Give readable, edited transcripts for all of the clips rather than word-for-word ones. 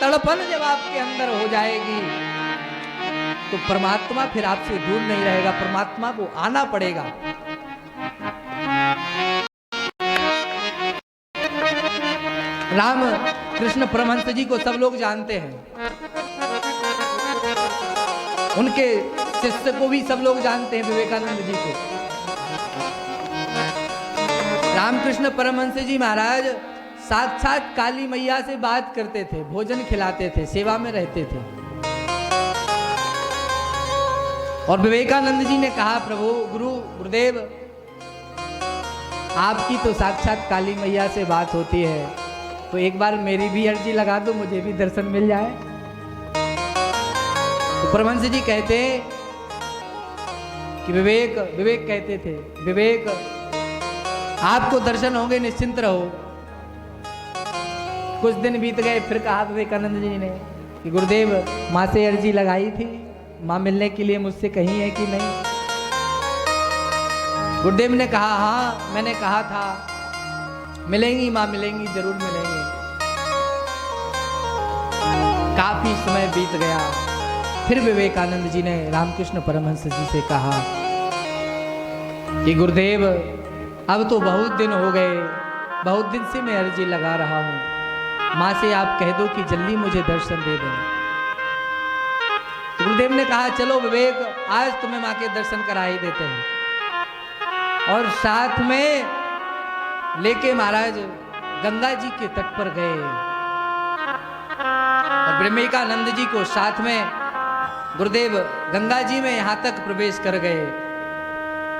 तड़पन जब आपके अंदर हो जाएगी तो परमात्मा फिर आपसे दूर नहीं रहेगा, परमात्मा को आना पड़ेगा। राम कृष्ण परमहंस जी को सब लोग जानते हैं, उनके शिष्य को भी सब लोग जानते हैं, विवेकानंद जी को। रामकृष्ण परमहंस जी महाराज साक्षात काली मैया से बात करते थे, भोजन खिलाते थे, सेवा में रहते थे। और विवेकानंद जी ने कहा, प्रभु गुरुदेव, आपकी तो साक्षात काली मैया से बात होती है, तो एक बार मेरी भी अर्जी लगा दो, मुझे भी दर्शन मिल जाए। तो परमहंस जी कहते कि विवेक कहते थे, विवेक आपको दर्शन होंगे, निश्चिंत रहो। कुछ दिन बीत गए, फिर कहा विवेकानंद जी ने कि गुरुदेव, माँ से अर्जी लगाई थी, माँ मिलने के लिए मुझसे कही है कि नहीं? गुरुदेव ने कहा, हाँ मैंने कहा था, मिलेंगी माँ, मिलेंगी, जरूर मिलेंगे। काफी समय बीत गया, फिर विवेकानंद जी ने रामकृष्ण परमहंस जी से कहा कि गुरुदेव, अब तो बहुत दिन हो गए, बहुत दिन से मैं अर्जी लगा रहा हूं, माँ से आप कह दो कि जल्दी मुझे दर्शन दे दें। तो गुरुदेव ने कहा, चलो विवेक, आज तुम्हें माँ के दर्शन करा ही देते हैं। और साथ में लेके महाराज गंगा जी के तट पर गए और विवेकानंद जी को साथ में गुरुदेव गंगा जी में यहां तक प्रवेश कर गए,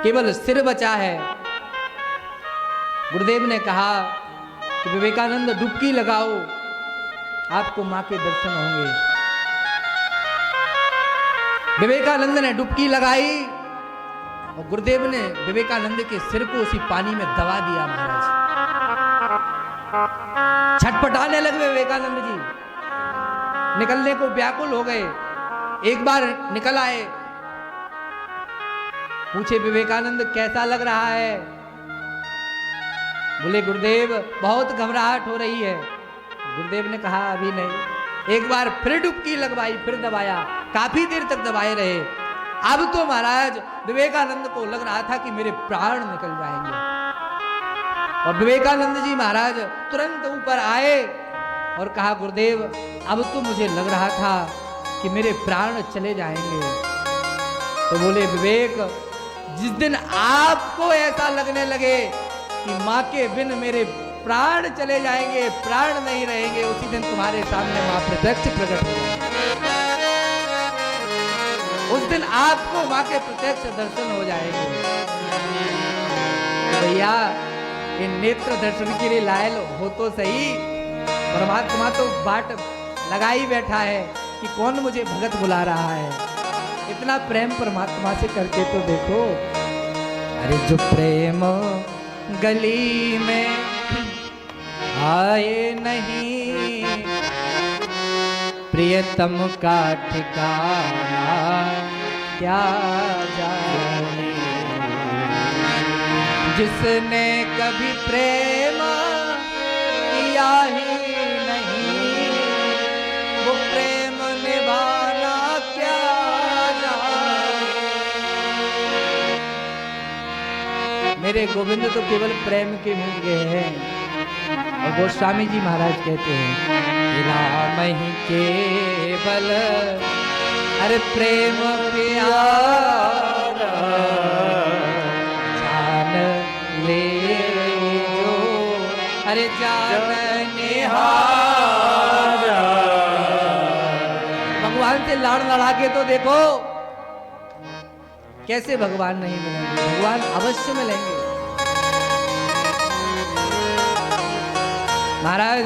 केवल सिर बचा है। गुरुदेव ने कहा कि विवेकानंद, डुबकी लगाओ, आपको मां के दर्शन होंगे। विवेकानंद ने डुबकी लगाई और गुरुदेव ने विवेकानंद के सिर को उसी पानी में दबा दिया। महाराज छटपटाने लगे विवेकानंद जी, निकलने को व्याकुल हो गए। एक बार निकल आए, पूछे विवेकानंद कैसा लग रहा है? बोले गुरुदेव, बहुत घबराहट हो रही है। गुरुदेव ने कहा, अभी नहीं। एक बार फिर डुबकी लगवाई, फिर दबाया, काफी देर तक दबाए रहे। अब तो महाराज विवेकानंद को लग रहा था कि मेरे प्राण निकल जाएंगे। और विवेकानंद जी महाराज तुरंत ऊपर आए और कहा, गुरुदेव, अब तो मुझे लग रहा था कि मेरे प्राण चले जाएंगे। तो बोले, विवेक, जिस दिन आपको ऐसा लगने लगे कि माँ के बिन मेरे प्राण चले जाएंगे, प्राण नहीं रहेंगे, उसी दिन तुम्हारे सामने माँ प्रत्यक्ष प्रकट होगी। उस दिन आपको माँ के प्रत्यक्ष दर्शन हो जाएंगे। भैया, इन नेत्र दर्शन के लिए लायल हो तो सही, परमात्मा तो बाट लगा ही बैठा है कि कौन मुझे भगत बुला रहा है। इतना प्रेम परमात्मा से करके तो देखो। अरे जो प्रेम गली में आए नहीं, प्रियतम का ठिकाना क्या जाने। जिसने कभी प्रेम किया ही नहीं, वो प्रेम निभाना क्या जाने। मेरे गोविंद तो केवल प्रेम के मिल गए हैं। और गोस्वामी जी महाराज कहते हैं, राम ही केवल अरे प्रेम प्यारा, जान ले जो अरे जान निहारा। भगवान से लाड़ लड़ा के तो देखो, कैसे भगवान नहीं मिलेंगे? भगवान अवश्य मिलेंगे। महाराज